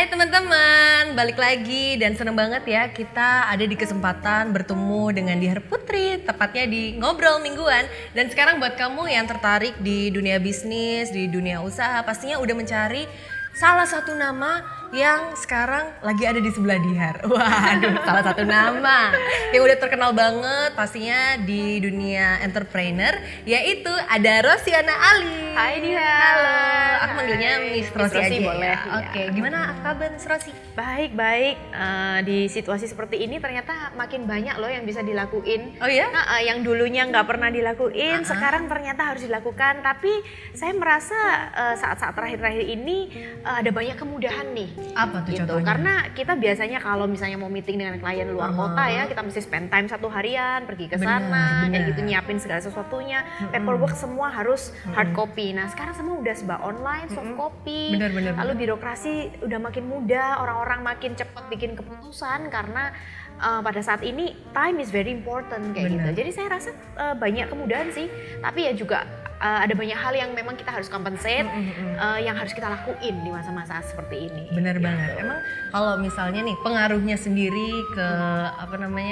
Hai teman-teman, balik lagi dan seneng banget ya kita ada di kesempatan bertemu dengan Diah Putri, tepatnya di Ngobrol Mingguan. Dan sekarang buat kamu yang tertarik di dunia bisnis, di dunia usaha, pastinya udah mencari salah satu nama yang sekarang lagi ada di sebelah Dihar. Waduh, salah satu nama yang udah terkenal banget pastinya di dunia entrepreneur, yaitu ada Rosiana Ali. Hai Dihar. Halo, aku manggilnya Miss Rosi aja boleh. ya. Oke, gimana kabar Miss Rosi? Baik. Di situasi seperti ini ternyata makin banyak loh yang bisa dilakuin. Oh ya? Yang dulunya nggak pernah dilakuin, sekarang ternyata harus dilakukan. Tapi saya merasa saat-saat terakhir-terakhir ini ada banyak kemudahan nih. Apa tuh Gitu. contohnya? Karena kita biasanya kalau misalnya mau meeting dengan klien luar kota ya, kita mesti spend time 1 harian, pergi ke sana, kayak gitu nyiapin segala sesuatunya, paperwork semua harus hard copy. Nah sekarang semua udah serba online, soft copy, Bener. lalu birokrasi udah makin mudah, orang-orang makin cepat bikin keputusan karena pada saat ini time is very important kayak gitu. Jadi saya rasa banyak kemudahan sih, tapi ya juga ada banyak hal yang memang kita harus compensate, yang harus kita lakuin di masa-masa seperti ini. Bener banget. Emang kalau misalnya nih pengaruhnya sendiri ke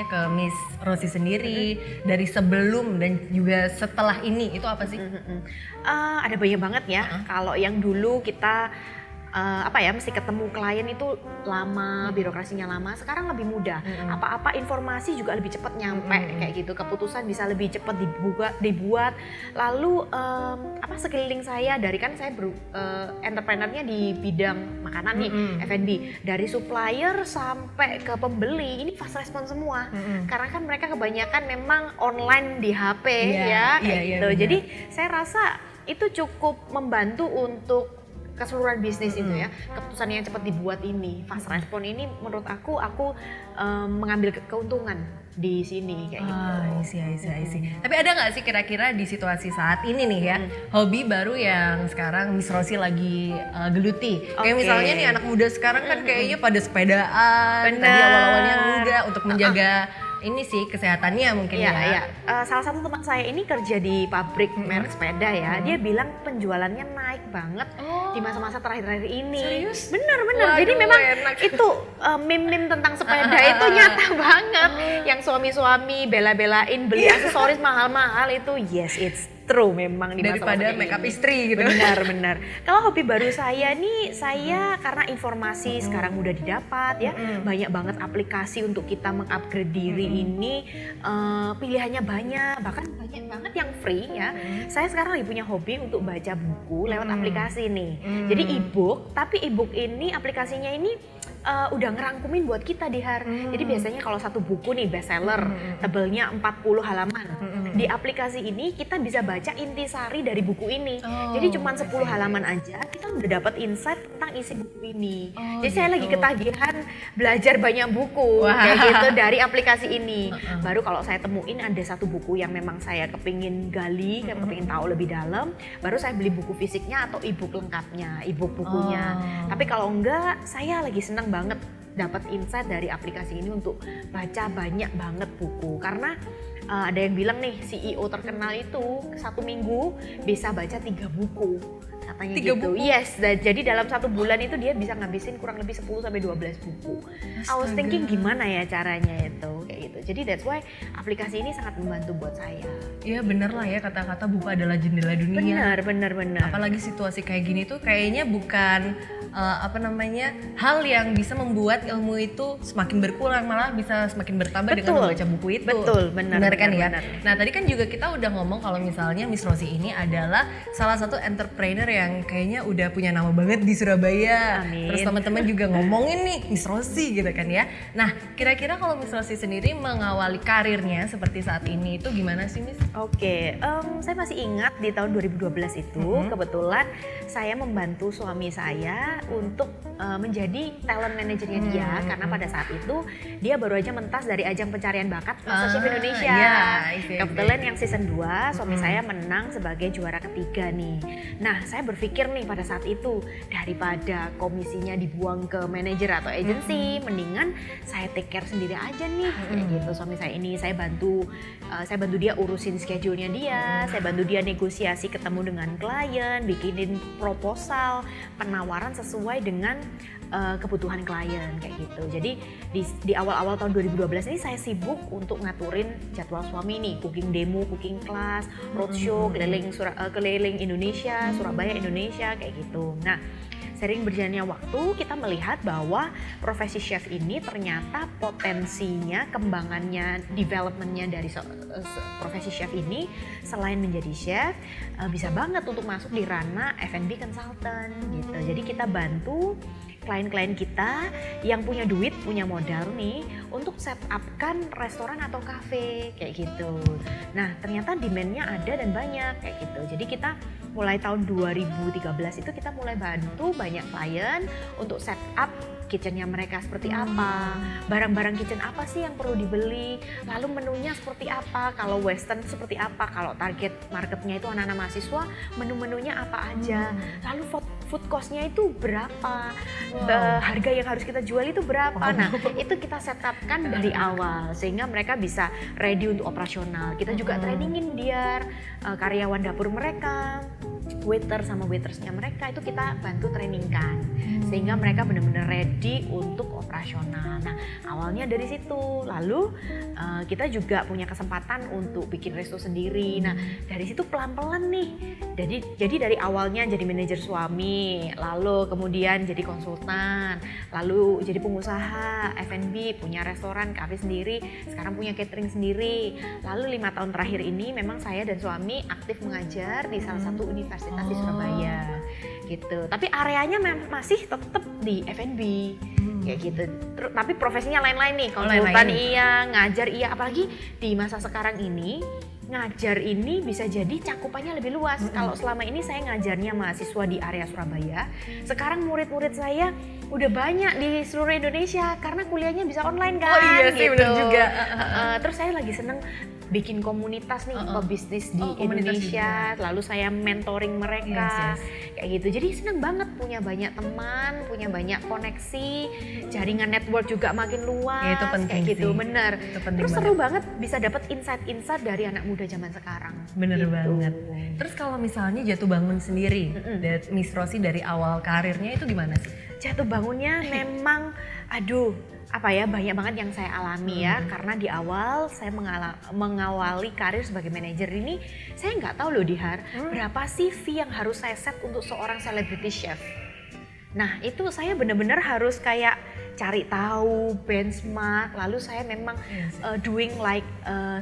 ke Miss Rosi sendiri dari sebelum dan juga setelah ini itu apa sih? Ada banyak banget ya. Kalau yang dulu kita mesti ketemu klien itu lama, birokrasinya lama. Sekarang lebih mudah. Apa-apa informasi juga lebih cepat nyampe kayak gitu. Keputusan bisa lebih cepat dibuat. Lalu sekeliling saya dari kan saya entrepreneurnya di bidang makanan nih, F&B. Dari supplier sampai ke pembeli ini fast response semua. Karena kan mereka kebanyakan memang online di HP gitu. Benar. Jadi saya rasa itu cukup membantu untuk keseluruhan bisnis itu ya. Keputusan yang cepat dibuat ini, fast respon ini menurut aku mengambil keuntungan di sini kayak gitu. I see. Tapi ada nggak sih kira-kira di situasi saat ini nih ya, hobi baru yang sekarang Miss Rosi lagi geluti? Kayak misalnya nih anak muda sekarang kan kayaknya pada sepedaan, tadi awal-awalnya enggak untuk menjaga ini sih kesehatannya mungkin ya. Salah satu teman saya ini kerja di pabrik merek sepeda ya. Dia bilang penjualannya naik banget di masa-masa terakhir-terakhir ini. Serius? Bener. Waduh, Jadi memang enak. itu meme-meme tentang sepeda itu nyata banget. Yang suami-suami bela-belain beli aksesoris mahal-mahal itu yes it's true memang di Daripada masa-masa make up ini. istri gitu. Benar. Kalau hobi baru saya nih, saya karena informasi sekarang mudah didapat ya, banyak banget aplikasi untuk kita mengupgrade diri ini, pilihannya banyak, bahkan banyak banget yang free ya. Saya sekarang lagi punya hobi untuk baca buku lewat aplikasi nih. Jadi e-book, tapi e-book ini aplikasinya ini udah ngerangkumin buat kita Dihar. Jadi biasanya kalau satu buku nih bestseller, tebelnya 40 halaman. Di aplikasi ini kita bisa baca intisari dari buku ini. Jadi cuma 10 halaman aja kita udah dapat insight tentang isi buku ini. Jadi saya lagi ketagihan belajar banyak buku kayak gitu dari aplikasi ini. Baru kalau saya temuin ada satu buku yang memang saya kepingin gali, kepingin tahu lebih dalam, baru saya beli buku fisiknya atau e-book lengkapnya, e-book bukunya. Tapi kalau enggak, saya lagi senang banget dapat insight dari aplikasi ini untuk baca banyak banget buku. Karena ada yang bilang nih CEO terkenal itu 1 minggu bisa baca 3 buku katanya 3 gitu. buku? Yes, jadi dalam 1 bulan itu dia bisa ngabisin kurang lebih 10-12 buku. I was thinking gimana ya caranya itu kayak gitu. Jadi that's why aplikasi ini sangat membantu buat saya. Iya bener lah ya, kata-kata buku adalah jendela dunia. Benar. Apalagi situasi kayak gini tuh kayaknya bukan hal yang bisa membuat ilmu itu semakin berkurang, malah bisa semakin bertambah dengan membaca buku itu. Betul, benar kan ya. benar. Nah tadi kan juga kita udah ngomong kalau misalnya Miss Rosi ini adalah salah satu entrepreneur yang kayaknya udah punya nama banget di Surabaya. Amin. Terus teman-teman juga ngomongin nih Miss Rosi gitu kan ya. Nah kira-kira kalau Miss Rosi sendiri mengawali karirnya seperti saat ini itu gimana sih Miss? Oke, saya masih ingat di tahun 2012 itu kebetulan saya membantu suami saya untuk menjadi talent manajernya dia karena pada saat itu dia baru aja mentas dari ajang pencarian bakat MasterChef Indonesia. Kebetulan yang season 2 suami saya menang sebagai juara ketiga nih. Nah, saya berpikir nih pada saat itu daripada komisinya dibuang ke manajer atau agency, mendingan saya take care sendiri aja nih. Kayak gitu suami saya ini saya bantu dia urusin schedule-nya dia, saya bantu dia negosiasi ketemu dengan klien, bikinin proposal, penawaran sesuai sesuai dengan kebutuhan klien kayak gitu. Jadi di awal-awal tahun 2012 ini saya sibuk untuk ngaturin jadwal suami nih, cooking demo, cooking class, roadshow, keliling Indonesia, Surabaya Indonesia kayak gitu. Nah, sering berjalannya waktu kita melihat bahwa profesi chef ini ternyata potensinya, kembangannya, developmentnya dari profesi chef ini selain menjadi chef bisa banget untuk masuk di ranah F&B consultant gitu. Jadi kita bantu klien-klien kita yang punya duit, punya modal nih untuk set up-kan restoran atau cafe kayak gitu. Nah, ternyata demand-nya ada dan banyak kayak gitu. Jadi kita mulai tahun 2013 itu kita mulai bantu banyak klien untuk set up kitchennya mereka seperti apa, barang-barang kitchen apa sih yang perlu dibeli, lalu menunya seperti apa, kalau western seperti apa, kalau target marketnya itu anak-anak mahasiswa, menu-menunya apa aja, lalu food cost-nya itu berapa, harga yang harus kita jual itu berapa. Nah, itu kita set up-kan dari awal sehingga mereka bisa ready untuk operasional. Kita juga trainingin biar karyawan dapur mereka, waiter sama waitersnya mereka itu kita bantu trainingkan sehingga mereka benar-benar ready untuk operasional. Nah, awalnya dari situ. Lalu kita juga punya kesempatan untuk bikin resto sendiri. Nah, dari situ pelan-pelan nih. Jadi dari awalnya jadi manajer suami, lalu kemudian jadi konsultan, lalu jadi pengusaha F&B, punya restoran, kafe sendiri, sekarang punya catering sendiri. Lalu 5 tahun terakhir ini memang saya dan suami aktif mengajar di salah satu universitas di Surabaya gitu. Tapi areanya masih tetap di F&B kayak gitu. Tapi profesinya lain-lain nih, konsultan iya, ngajar iya, apalagi di masa sekarang ini ngajar ini bisa jadi cakupannya lebih luas. Kalau selama ini saya ngajarnya mahasiswa di area Surabaya, sekarang murid-murid saya udah banyak di seluruh Indonesia karena kuliahnya bisa online kan. Oh iya sih, gitu. benar juga. Terus saya lagi seneng bikin komunitas nih pebisnis di Indonesia, lalu saya mentoring mereka kayak gitu. Jadi seneng banget punya banyak teman, punya banyak koneksi, jaringan network juga makin luas. Ya, itu penting kayak gitu, sih. bener. Itu penting Terus banget. seru banget bisa dapat insight-insight dari anak muda zaman sekarang. Bener gitu. banget. Terus kalau misalnya jatuh bangun sendiri, Miss Rosi dari awal karirnya itu gimana sih? Jatuh bangunnya memang, banyak banget yang saya alami ya, karena di awal saya mengawali karir sebagai manajer ini, saya nggak tahu loh Dihar, berapa sih fee yang harus saya set untuk seorang celebrity chef. Nah itu saya benar-benar harus kayak cari tahu, benchmark, lalu saya memang doing like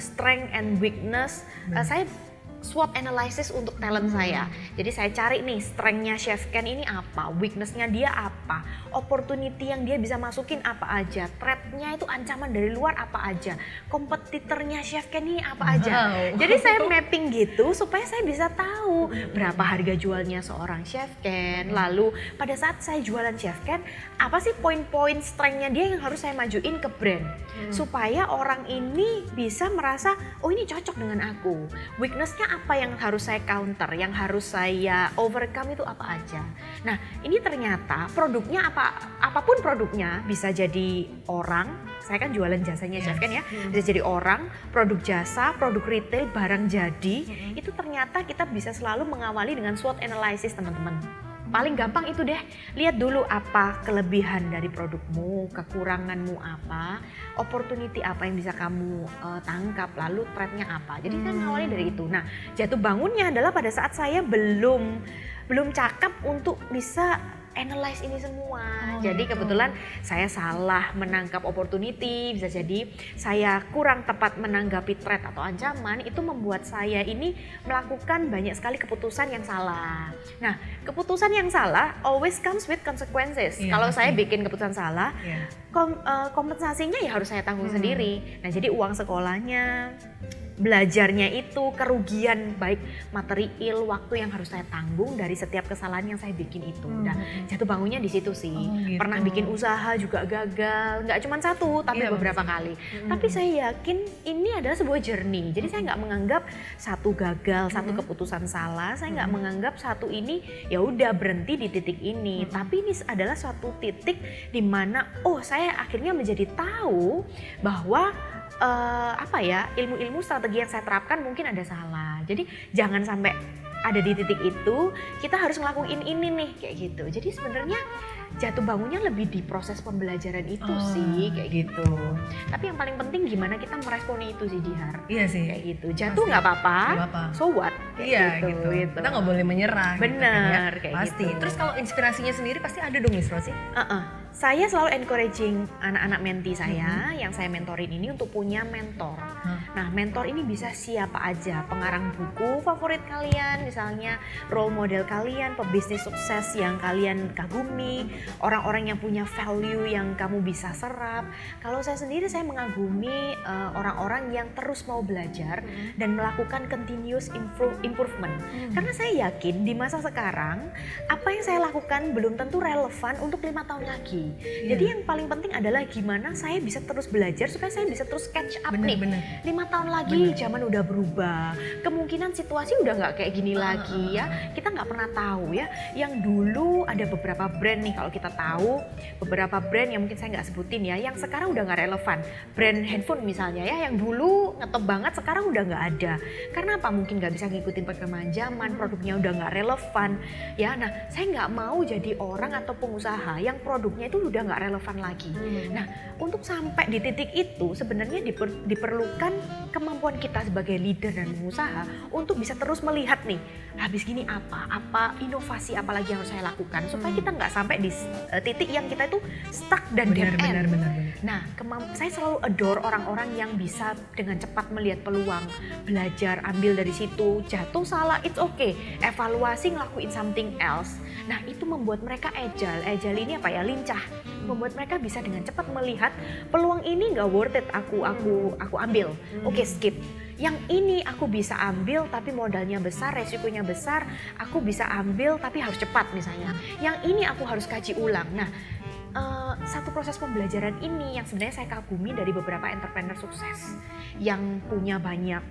strength and weakness, saya SWOT analysis untuk talent saya. Jadi saya cari nih strength-nya Chef Ken ini apa, weakness-nya dia apa, opportunity yang dia bisa masukin apa aja, threat-nya itu ancaman dari luar apa aja, kompetitornya Chef Ken ini apa aja. Jadi saya mapping gitu supaya saya bisa tahu berapa harga jualnya seorang Chef Ken. Lalu pada saat saya jualan Chef Ken, apa sih poin-poin strength-nya dia yang harus saya majuin ke brand supaya orang ini bisa merasa oh ini cocok dengan aku. Weakness-nya apa yang harus saya counter, yang harus saya overcome itu apa aja. Nah ini ternyata produknya apapun produknya, bisa jadi orang, saya kan jualan jasanya Chef Ken ya, bisa jadi orang, produk jasa, produk retail, barang jadi, itu ternyata kita bisa selalu mengawali dengan SWOT analysis teman-teman. Paling gampang itu deh, lihat dulu apa kelebihan dari produkmu, kekuranganmu apa, opportunity apa yang bisa kamu tangkap, lalu threat-nya apa. Jadi saya mengawali dari itu. Nah, jatuh bangunnya adalah pada saat saya belum cakep untuk bisa analyze ini semua. Jadi kebetulan saya salah menangkap opportunity, bisa jadi saya kurang tepat menanggapi threat atau ancaman, itu membuat saya ini melakukan banyak sekali keputusan yang salah. Nah, keputusan yang salah always comes with consequences. Kalau saya bikin keputusan salah, kompensasinya ya harus saya tanggung sendiri. Nah, jadi uang sekolahnya, belajarnya itu, kerugian baik material, waktu yang harus saya tanggung dari setiap kesalahan yang saya bikin itu. Dan jatuh bangunnya di situ sih. Gitu. Pernah bikin usaha juga gagal, nggak cuma satu tapi beberapa kali. Tapi saya yakin ini adalah sebuah journey. Jadi saya nggak menganggap satu gagal, satu keputusan salah. Saya nggak menganggap satu ini ya udah berhenti di titik ini. Tapi ini adalah suatu titik di mana saya akhirnya menjadi tahu bahwa ilmu-ilmu strategi yang saya terapkan mungkin ada salah. Jadi jangan sampai ada di titik itu, kita harus ngelakuin ini nih kayak gitu. Jadi sebenarnya jatuh bangunnya lebih di proses pembelajaran itu sih kayak gitu. Tapi yang paling penting gimana kita meresponi itu sih, Dihar. Iya sih. Kayak gitu. Jatuh nggak apa-apa. So what? Iya gitu. Kita nggak boleh menyerah. Bener gitu, kayak pasti. gitu. Terus kalau inspirasinya sendiri pasti ada dong Miss Rosi. Saya selalu encouraging anak-anak menti saya yang saya mentorin ini untuk punya mentor. Nah, mentor ini bisa siapa aja, pengarang buku favorit kalian, misalnya role model kalian, pebisnis sukses yang kalian kagumi, orang-orang yang punya value yang kamu bisa serap. Kalau saya sendiri, saya mengagumi orang-orang yang terus mau belajar dan melakukan continuous improvement. Karena saya yakin di masa sekarang, apa yang saya lakukan belum tentu relevan untuk 5 tahun lagi. Jadi yang paling penting adalah gimana saya bisa terus belajar supaya saya bisa terus catch up nih. 5 tahun lagi zaman udah berubah, kemungkinan situasi udah nggak kayak gini lagi ya. Kita nggak pernah tahu ya. Yang dulu ada beberapa brand nih, kalau kita tahu beberapa brand yang mungkin saya nggak sebutin ya, yang sekarang udah nggak relevan. Brand handphone misalnya ya, yang dulu ngetop banget sekarang udah nggak ada. Karena apa? Mungkin nggak bisa ngikutin perkembangan zaman, produknya udah nggak relevan ya. Nah, saya nggak mau jadi orang atau pengusaha yang produknya itu udah nggak relevan lagi. Nah, untuk sampai di titik itu sebenarnya diperlukan kemampuan kita sebagai leader dan pengusaha untuk bisa terus melihat nih, habis gini apa inovasi apa lagi yang harus saya lakukan supaya kita nggak sampai di titik yang kita itu stuck dan dead end. Benar. Nah, saya selalu adore orang-orang yang bisa dengan cepat melihat peluang, belajar, ambil dari situ, jatuh salah, it's okay, evaluasi, ngelakuin something else. Nah, itu membuat mereka agile. Agile ini apa ya? Lincah. Membuat mereka bisa dengan cepat melihat peluang ini nggak worth it aku ambil. Oke, skip. Yang ini aku bisa ambil tapi modalnya besar, resikonya besar, aku bisa ambil tapi harus cepat misalnya. Yang ini aku harus kaji ulang. Nah, satu proses pembelajaran ini yang sebenarnya saya kagumi dari beberapa entrepreneur sukses yang punya banyak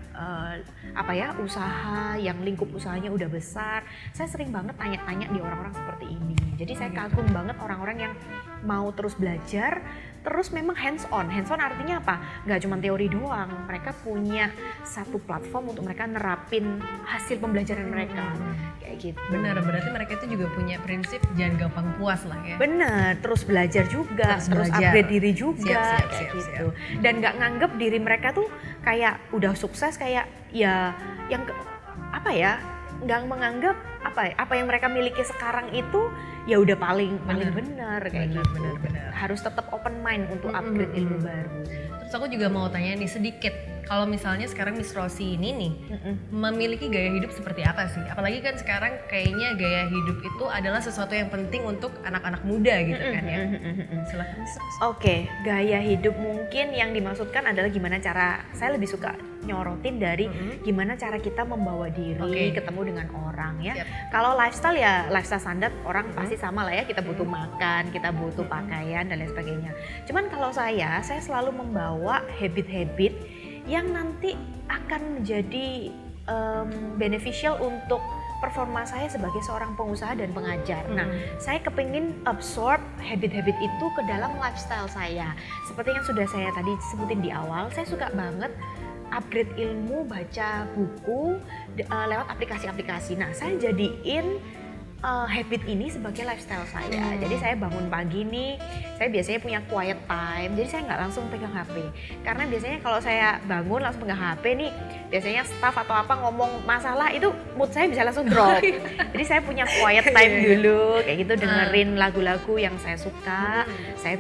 usaha, yang lingkup usahanya udah besar. Saya sering banget tanya-tanya di orang-orang seperti ini. Jadi saya kagum banget orang-orang yang mau terus belajar, terus memang hands on. Hands on artinya apa? Nggak cuma teori doang. Mereka punya satu platform untuk mereka nerapin hasil pembelajaran mereka. Kayak gitu. Benar, berarti mereka itu juga punya prinsip jangan gampang puas lah ya. Benar, terus belajar juga, terus upgrade diri juga, kayak gitu. Dan nggak nganggep diri mereka tuh kayak udah sukses kayak ya yang nggak menganggap apa yang mereka miliki sekarang itu ya udah paling benar kayak gitu. Benar. Harus tetap open mind untuk upgrade ilmu baru. Terus aku juga mau tanya nih sedikit, kalau misalnya sekarang Miss Rosi ini nih memiliki gaya hidup seperti apa sih? Apalagi kan sekarang kayaknya gaya hidup itu adalah sesuatu yang penting untuk anak-anak muda gitu kan ya. Silakan Miss Rosi. Oke, gaya hidup mungkin yang dimaksudkan adalah gimana cara, saya lebih suka nyorotin dari gimana cara kita membawa diri ketemu dengan orang ya. Kalau lifestyle ya lifestyle standar orang pasti sama lah ya, kita butuh makan, kita butuh pakaian dan lain sebagainya. Cuman kalau saya selalu membawa habit-habit yang nanti akan menjadi beneficial untuk performa saya sebagai seorang pengusaha dan pengajar. Nah, saya kepingin absorb habit-habit itu ke dalam lifestyle saya. Seperti yang sudah saya tadi sebutin di awal, saya suka banget upgrade ilmu, baca buku lewat aplikasi-aplikasi. Nah, saya jadiin habit ini sebagai lifestyle saya. Jadi saya bangun pagi nih, saya biasanya punya quiet time, jadi saya nggak langsung pegang HP. Karena biasanya kalau saya bangun langsung pegang HP nih, biasanya staff atau apa ngomong masalah itu mood saya bisa langsung drop. Jadi saya punya quiet time dulu, kayak gitu, dengerin lagu-lagu yang saya suka. Saya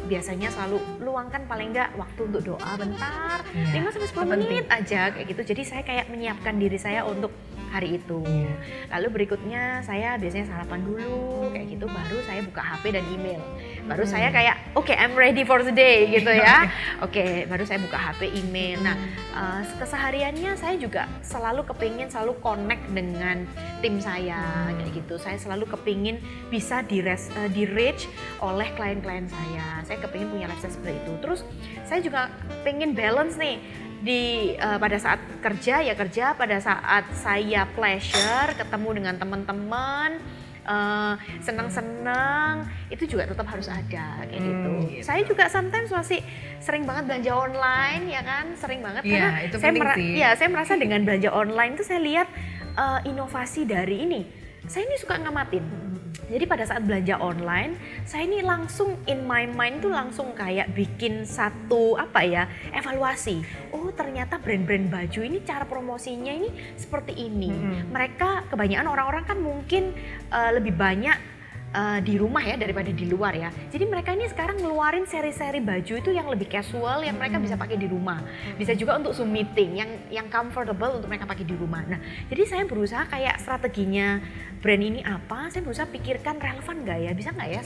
biasanya selalu luangkan paling nggak waktu untuk doa bentar, 5-10 menit aja kayak gitu. Jadi saya kayak menyiapkan diri saya untuk hari itu. Lalu berikutnya saya biasanya sarapan dulu kayak gitu, baru saya buka HP dan email. Baru saya kayak oke, I'm ready for the day gitu ya. Oke, baru saya buka HP, email. Nah, kesehariannya saya juga selalu kepingin selalu connect dengan tim saya kayak gitu. Saya selalu kepingin bisa di reach oleh klien-klien saya. Saya kepingin punya lifestyle seperti itu. Terus saya juga pengen balance nih pada saat kerja ya kerja, pada saat saya pleasure ketemu dengan teman-teman, senang-senang, itu juga tetap harus ada kayak gitu. Saya juga sometimes masih sering banget belanja online ya kan, sering banget karena itu saya penting sih. saya merasa dengan belanja online itu saya lihat inovasi dari ini. Saya ini suka ngamatin. Jadi pada saat belanja online, saya ini langsung in my mind tuh langsung kayak bikin satu evaluasi. Oh ternyata brand-brand baju ini cara promosinya ini seperti ini. Mereka kebanyakan orang-orang kan mungkin lebih banyak di rumah ya daripada di luar ya. Jadi mereka ini sekarang ngeluarin seri-seri baju itu yang lebih casual yang mereka bisa pakai di rumah. Bisa juga untuk Zoom meeting yang comfortable untuk mereka pakai di rumah. Nah, jadi saya berusaha kayak strateginya brand ini apa, saya berusaha pikirkan relevan nggak ya, bisa nggak ya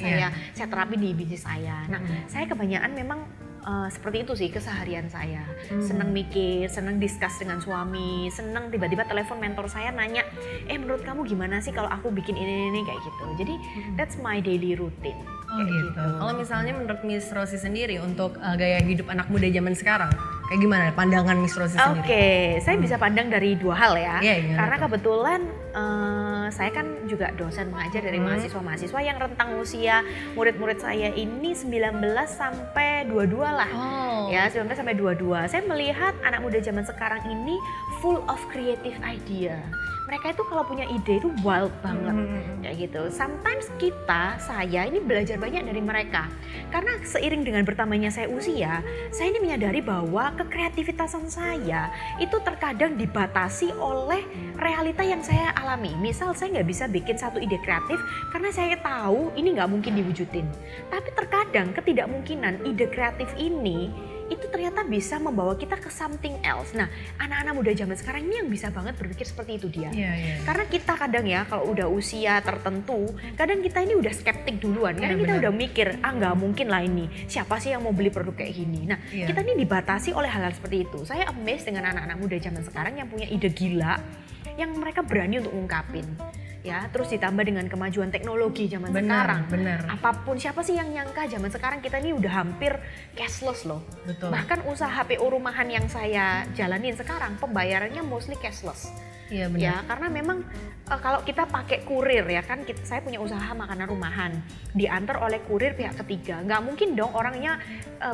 saya terapin di bisnis saya. Nah, saya kebanyakan memang seperti itu sih keseharian saya. Seneng mikir, seneng discuss dengan suami, seneng tiba-tiba telepon mentor saya nanya, menurut kamu gimana sih kalau aku bikin ini kayak gitu. Jadi that's my daily routine. Oh gitu. Kalau misalnya menurut Miss Rosie sendiri untuk gaya hidup anak muda zaman sekarang, kayak gimana pandangan Miss Rosie sendiri? Oke, saya bisa pandang dari dua hal ya. Karena tuh? kebetulan saya kan juga dosen mengajar dari mahasiswa-mahasiswa yang rentang usia murid-murid saya ini 19 sampai 22 lah. Ya, 19 sampai 22. Saya melihat anak muda zaman sekarang ini full of creative idea. Mereka itu kalau punya ide itu wild banget, kayak gitu. Sometimes saya ini belajar banyak dari mereka. Karena seiring dengan bertambahnya saya usia, saya ini menyadari bahwa kekreativitasan saya itu terkadang dibatasi oleh realita yang saya alami. Misal saya nggak bisa bikin satu ide kreatif karena saya tahu ini nggak mungkin diwujudin. Tapi terkadang ketidakmungkinan ide kreatif ini itu ternyata bisa membawa kita ke something else. Nah, anak-anak muda zaman sekarang ini yang bisa banget berpikir seperti itu dia. Karena kita kadang ya kalau udah usia tertentu, kadang kita ini udah skeptik duluan. Kadang kita udah mikir, nggak mungkin lah ini. Siapa sih yang mau beli produk kayak gini? Nah, kita ini dibatasi oleh hal-hal seperti itu. Saya amazed dengan anak-anak muda zaman sekarang yang punya ide gila, yang mereka berani untuk ngungkapin. Ya, terus ditambah dengan kemajuan teknologi zaman sekarang. Apapun, siapa sih yang nyangka zaman sekarang kita ini udah hampir cashless loh. Betul. Bahkan usaha PO rumahan yang saya jalanin sekarang pembayarannya mostly cashless. Iya benar. Ya, karena memang kalau kita pakai kurir ya kan, saya punya usaha makanan rumahan, diantar oleh kurir pihak ketiga. Nggak mungkin dong orangnya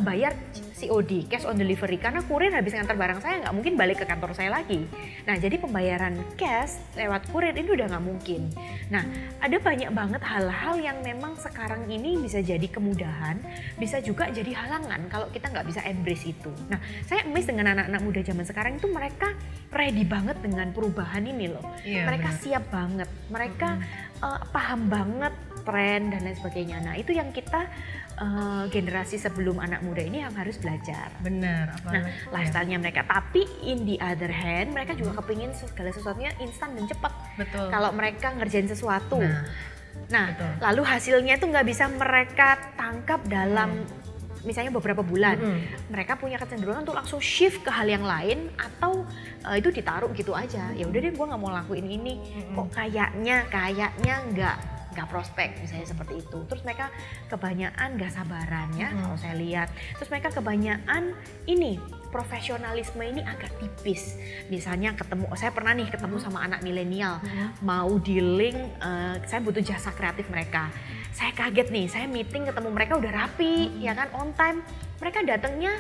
bayar COD, cash on delivery, karena kurir habis ngantar barang saya nggak mungkin balik ke kantor saya lagi. Nah, jadi pembayaran cash lewat kurir itu udah nggak mungkin. Nah, ada banyak banget hal-hal yang memang sekarang ini bisa jadi kemudahan, bisa juga jadi halangan kalau kita nggak bisa embrace itu. Nah, saya amazed dengan anak-anak muda zaman sekarang itu mereka ready banget dengan perubahan ini loh. Mereka siap banget, mereka paham banget tren dan lain sebagainya. Nah, itu yang kita generasi sebelum anak muda ini yang harus belajar. Benar. Nah, lifestyle-nya mereka. Tapi in the other hand, mereka juga kepingin segala sesuatunya instan dan cepat. Betul. Kalau mereka ngerjain sesuatu. Nah, betul. lalu hasilnya itu nggak bisa mereka tangkap dalam misalnya beberapa bulan. Mereka punya kecenderungan untuk langsung shift ke hal yang lain atau itu ditaruh gitu aja. Ya udah deh, gue nggak mau lakuin ini. Kok kayaknya nggak prospek misalnya seperti itu. Terus mereka kebanyakan nggak sabaran ya kalau saya lihat. Terus mereka kebanyakan ini profesionalisme ini agak tipis. Misalnya saya pernah nih ketemu sama anak milenial mau dealing, saya butuh jasa kreatif mereka. Saya kaget nih, saya meeting ketemu mereka udah rapi, ya kan, on time. Mereka datangnya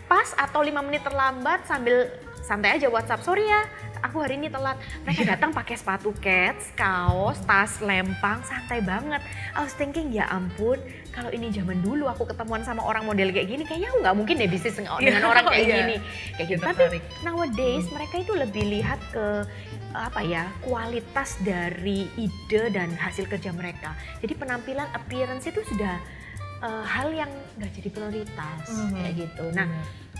pas atau 5 menit terlambat sambil santai aja WhatsApp, sorry ya, aku hari ini telat. Mereka datang pakai sepatu kets, kaos, tas, lempang, santai banget. I was thinking, ya ampun, kalau ini zaman dulu aku ketemuan sama orang model kayak gini, kayaknya aku nggak mungkin deh bisnis dengan orang kayak gini. Kayak gitu. Tapi nowadays mereka itu lebih lihat ke kualitas dari ide dan hasil kerja mereka. Jadi penampilan, appearance itu sudah hal yang nggak jadi prioritas kayak gitu. Nah,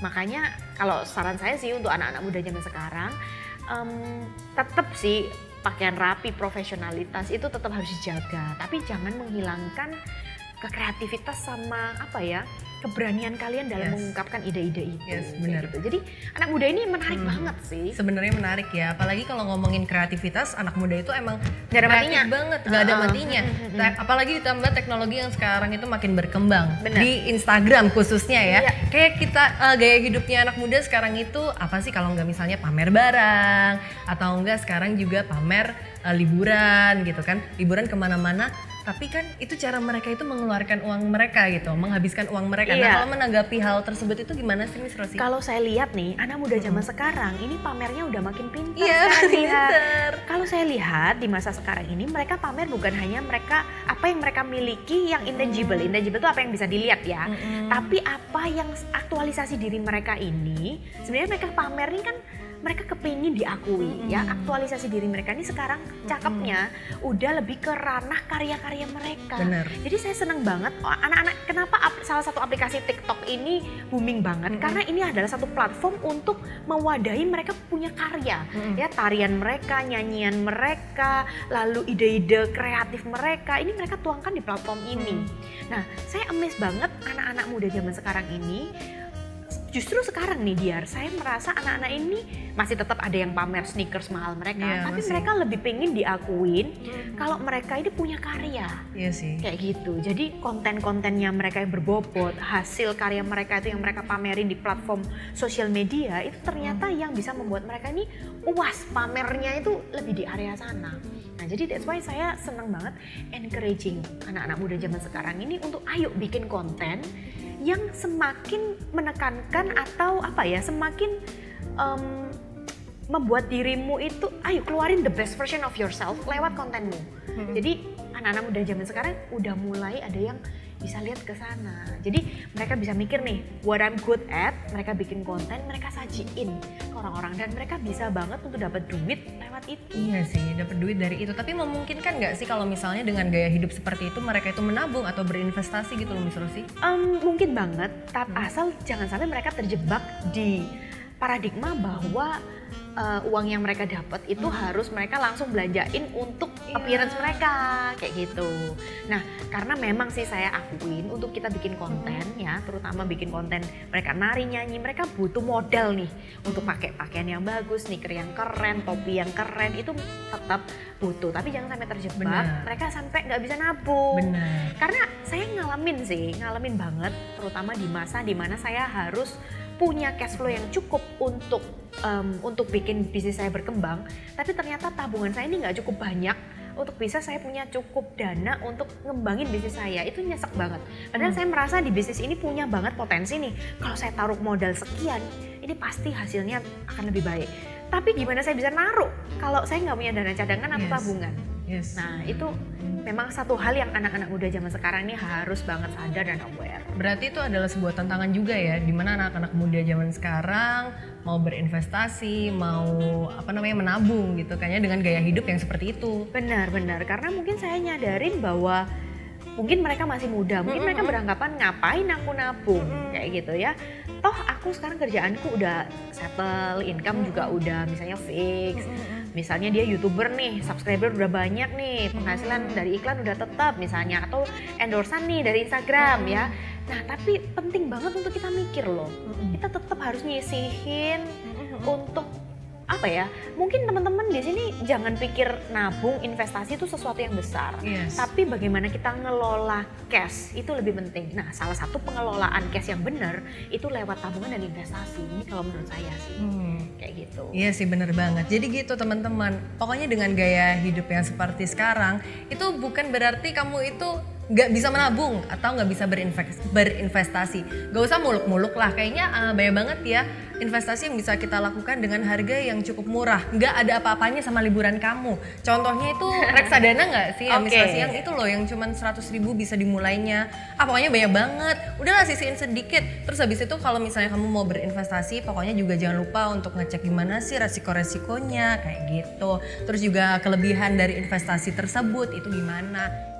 makanya kalau saran saya sih untuk anak-anak muda zaman sekarang, tetap sih pakaian rapi, profesionalitas itu tetap harus dijaga. Tapi jangan menghilangkan kekreativitas sama keberanian kalian dalam mengungkapkan ide-ide itu. Benar. Gitu. Jadi anak muda ini menarik banget sih. Sebenarnya menarik ya, apalagi kalau ngomongin kreativitas, anak muda itu emang gak ada matinya banget, gak ada matinya. Apalagi ditambah teknologi yang sekarang itu makin berkembang. Di Instagram khususnya ya. Kayak kita gaya hidupnya anak muda sekarang itu apa sih kalau nggak misalnya pamer barang, atau enggak sekarang juga pamer liburan gitu kan. Liburan kemana-mana Tapi kan itu cara mereka itu mengeluarkan uang mereka gitu, menghabiskan uang mereka. Iya. Nah kalau menanggapi hal tersebut itu gimana sih Miss Rosi? Kalau saya lihat nih, anak muda zaman sekarang ini pamernya udah makin pintar. Iya, sekarang lihat. pintar. Kalau saya lihat di masa sekarang ini, mereka pamer bukan hanya mereka apa yang mereka miliki yang intangible. Intangible itu apa yang bisa dilihat ya. Tapi apa yang aktualisasi diri mereka ini, sebenarnya mereka pamer ini kan mereka kepingin diakui ya. Aktualisasi diri mereka ini sekarang cakepnya udah lebih ke ranah karya-karya mereka. Bener. Jadi saya seneng banget anak-anak, kenapa salah satu aplikasi TikTok ini booming banget, karena ini adalah satu platform untuk mewadahi mereka punya karya ya, tarian mereka, nyanyian mereka, lalu ide-ide kreatif mereka, ini mereka tuangkan di platform ini. Nah, saya amazed banget anak-anak muda zaman sekarang ini. Justru sekarang nih Diar, saya merasa anak-anak ini masih tetap ada yang pamer sneakers mahal mereka, tapi masih. mereka lebih pengen diakuin kalau mereka ini punya karya. Iya sih. Kayak gitu. Jadi konten-kontennya mereka yang berbobot, hasil karya mereka itu yang mereka pamerin di platform sosial media, itu ternyata yang bisa membuat mereka ini puas, pamernya itu lebih di area sana. Nah, jadi that's why saya senang banget encouraging anak-anak muda zaman sekarang ini untuk ayo bikin konten yang semakin menekankan atau apa ya, semakin membuat dirimu itu, ayo keluarin the best version of yourself lewat kontenmu. Jadi anak-anak muda zaman sekarang udah mulai ada yang bisa lihat ke sana. Jadi mereka bisa mikir nih, what I'm good at, mereka bikin konten, mereka sajiin ke orang-orang dan mereka bisa banget untuk dapat duit lewat itu. Iya sih, dapat duit dari itu. Tapi memungkinkan nggak sih kalau misalnya dengan gaya hidup seperti itu mereka itu menabung atau berinvestasi gitu loh Miss Rosi? Mungkin banget, tapi asal jangan sampai mereka terjebak di paradigma bahwa uang yang mereka dapat itu harus mereka langsung belanjain untuk appearance mereka, kayak gitu. Nah, karena memang sih saya akuin untuk kita bikin konten ya, terutama bikin konten mereka nari, nyanyi, mereka butuh modal nih untuk pakai pakaian yang bagus, sneaker yang keren, topi yang keren, itu tetap butuh. Tapi jangan sampai terjebak, mereka sampai nggak bisa nabung. Benar. Karena saya ngalamin banget, terutama di masa dimana saya harus punya cash flow yang cukup untuk bikin bisnis saya berkembang, tapi ternyata tabungan saya ini nggak cukup banyak untuk bisa saya punya cukup dana untuk ngembangin bisnis saya. Itu nyesek banget. Padahal saya merasa di bisnis ini punya banget potensi nih. Kalau saya taruh modal sekian, ini pasti hasilnya akan lebih baik. Tapi gimana saya bisa naruh kalau saya nggak punya dana cadangan atau tabungan? Yes. Nah, itu memang satu hal yang anak-anak muda zaman sekarang ini harus banget sadar dan aware. Berarti itu adalah sebuah tantangan juga ya, di mana anak-anak muda zaman sekarang mau berinvestasi, mau menabung gitu kayaknya dengan gaya hidup yang seperti itu. Benar, karena mungkin saya nyadarin bahwa mungkin mereka masih muda, mungkin mereka beranggapan ngapain aku nabung kayak gitu ya. Toh aku sekarang kerjaanku udah settle, income juga udah misalnya fix. Misalnya dia YouTuber nih, subscriber udah banyak nih, penghasilan dari iklan udah tetap misalnya, atau endorsean nih dari Instagram ya. Nah, tapi penting banget untuk kita mikir loh, kita tetap harus nyisihin untuk apa ya, mungkin teman-teman di sini jangan pikir nabung, investasi itu sesuatu yang besar, tapi bagaimana kita ngelola cash itu lebih penting. Nah, salah satu pengelolaan cash yang benar itu lewat tabungan dan investasi. Ini kalau menurut saya sih kayak gitu. Iya sih, bener banget. Jadi gitu teman-teman, pokoknya dengan gaya hidup yang seperti sekarang itu bukan berarti kamu itu nggak bisa menabung atau nggak bisa berinvestasi. Gak usah muluk-muluk lah, kayaknya banyak banget ya investasi yang bisa kita lakukan dengan harga yang cukup murah. Nggak ada apa-apanya sama liburan kamu. Contohnya itu reksadana nggak sih? Investasi yang itu loh, yang cuma 100.000 bisa dimulainya. Pokoknya banyak banget. Udahlah sisihin sedikit. Terus habis itu kalau misalnya kamu mau berinvestasi, pokoknya juga jangan lupa untuk ngecek gimana sih resiko-resikonya kayak gitu. Terus juga kelebihan dari investasi tersebut itu gimana.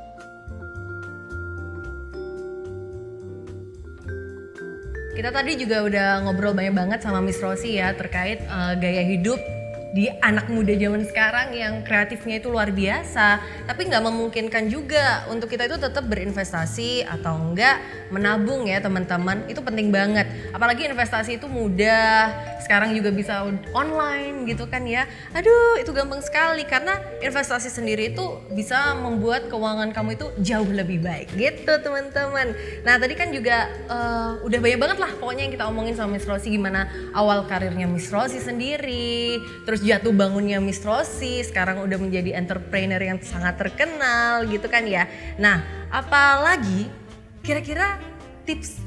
Kita tadi juga udah ngobrol banyak banget sama Miss Rosi ya terkait gaya hidup di anak muda zaman sekarang yang kreatifnya itu luar biasa, tapi nggak memungkinkan juga untuk kita itu tetap berinvestasi atau enggak menabung ya teman-teman. Itu penting banget, apalagi investasi itu mudah, sekarang juga bisa online gitu kan ya. Aduh, itu gampang sekali karena investasi sendiri itu bisa membuat keuangan kamu itu jauh lebih baik gitu teman-teman. Nah, tadi kan juga udah banyak banget lah pokoknya yang kita omongin sama Miss Rosi, gimana awal karirnya Miss Rosi sendiri, terus terus jatuh bangunnya Miss Rosi, sekarang udah menjadi entrepreneur yang sangat terkenal gitu kan ya. Nah, apalagi kira-kira tips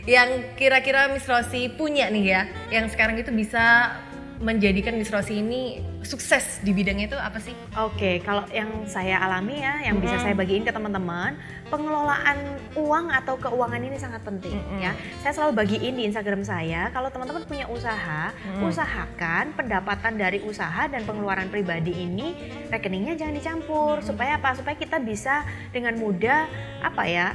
yang kira-kira Miss Rosi punya nih ya, yang sekarang itu bisa menjadikan Miss Rosi ini sukses di bidangnya itu apa sih? Oke, kalau yang saya alami ya, yang bisa saya bagiin ke teman-teman, pengelolaan uang atau keuangan ini sangat penting ya. Saya selalu bagiin di Instagram saya, kalau teman-teman punya usaha, usahakan pendapatan dari usaha dan pengeluaran pribadi ini rekeningnya jangan dicampur. Supaya apa? Supaya kita bisa dengan mudah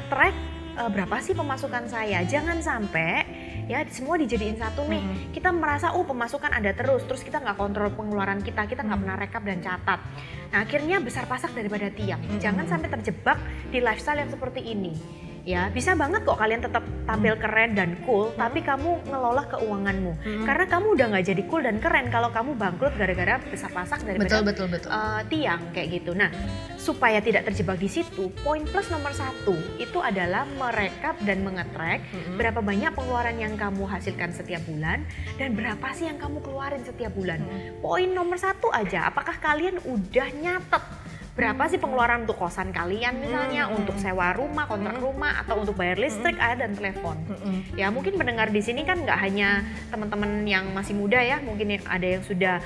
track berapa sih pemasukan saya. Jangan sampai ya semua dijadiin satu nih. Kita merasa pemasukan ada terus kita nggak kontrol pengeluaran kita nggak pernah rekap dan catat. Nah, akhirnya besar pasak daripada tiang. Jangan sampai terjebak di lifestyle yang seperti ini. Ya, bisa banget kok kalian tetap tampil keren dan cool, tapi kamu ngelola keuanganmu. Karena kamu udah nggak jadi cool dan keren kalau kamu bangkrut gara-gara besar pasak daripada Betul. tiang kayak gitu. Nah, supaya tidak terjebak di situ, poin plus nomor 1 itu adalah merekap dan mengetrack berapa banyak pengeluaran yang kamu hasilkan setiap bulan dan berapa sih yang kamu keluarin setiap bulan. Poin nomor 1 aja, apakah kalian udah nyatet berapa sih pengeluaran untuk kosan kalian misalnya, untuk sewa rumah, kontrak rumah, atau untuk bayar listrik, air, dan telepon. Ya, mungkin pendengar di sini kan nggak hanya teman-teman yang masih muda ya, mungkin ada yang sudah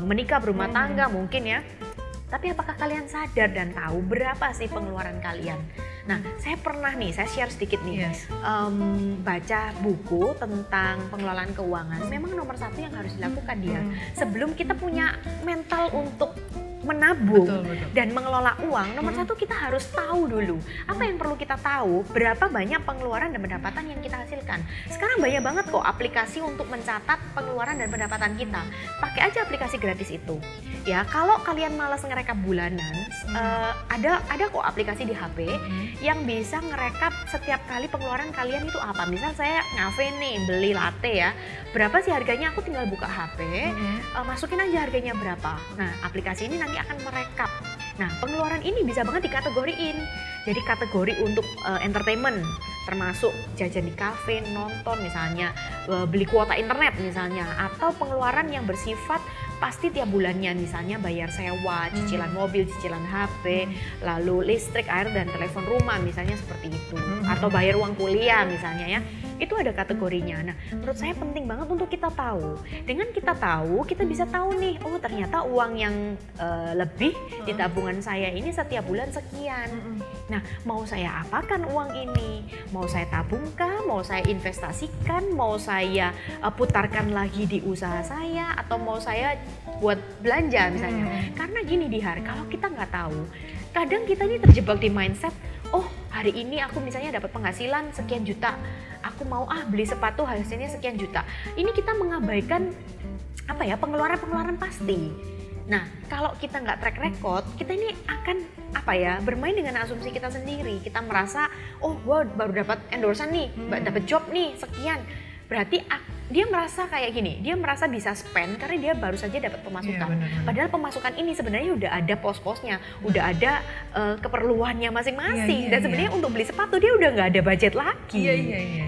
menikah berumah tangga mungkin ya. Tapi apakah kalian sadar dan tahu berapa sih pengeluaran kalian? Nah, saya pernah nih, saya share sedikit nih, baca buku tentang pengelolaan keuangan. Memang nomor 1 yang harus dilakukan dia, sebelum kita punya mental untuk menabung dan mengelola uang, nomor 1 kita harus tahu dulu apa yang perlu kita tahu, berapa banyak pengeluaran dan pendapatan yang kita hasilkan. Sekarang banyak banget kok aplikasi untuk mencatat pengeluaran dan pendapatan kita. Pakai aja aplikasi gratis itu. Ya, kalau kalian malas ngerekap bulanan, ada kok aplikasi di HP yang bisa ngerekap setiap kali pengeluaran kalian itu apa. Misal saya ngafe nih, beli latte ya, berapa sih harganya, aku tinggal buka HP, masukin aja harganya berapa. Nah, aplikasi ini nanti akan merekap. Nah, pengeluaran ini bisa banget dikategoriin. Jadi kategori untuk entertainment, termasuk jajan di kafe, nonton misalnya, beli kuota internet misalnya, atau pengeluaran yang bersifat pasti tiap bulannya, misalnya bayar sewa, cicilan mobil, cicilan HP, lalu listrik, air, dan telepon rumah misalnya seperti itu, atau bayar uang kuliah misalnya ya. Itu ada kategorinya. Nah, menurut saya penting banget untuk kita tahu. Dengan kita tahu, kita bisa tahu nih, oh ternyata uang yang lebih di tabungan saya ini setiap bulan sekian. Nah, mau saya apakan uang ini? Mau saya tabungkah? Mau saya investasikan? Mau saya putarkan lagi di usaha saya? Atau mau saya buat belanja misalnya? Karena gini Dihar, kalau kita nggak tahu, kadang kita ini terjebak di mindset, oh hari ini aku misalnya dapat penghasilan sekian juta, aku mau beli sepatu hasilnya sekian juta. Ini kita mengabaikan pengeluaran pasti. Nah, kalau kita nggak track record, kita ini akan bermain dengan asumsi kita sendiri. Kita merasa, oh gue baru dapat endorsan nih, dapat job nih sekian. Berarti dia merasa kayak gini, dia merasa bisa spend karena dia baru saja dapat pemasukan. Padahal pemasukan ini sebenarnya udah ada pos-posnya, udah ada keperluannya masing-masing. Dan sebenarnya untuk beli sepatu dia udah nggak ada budget lagi,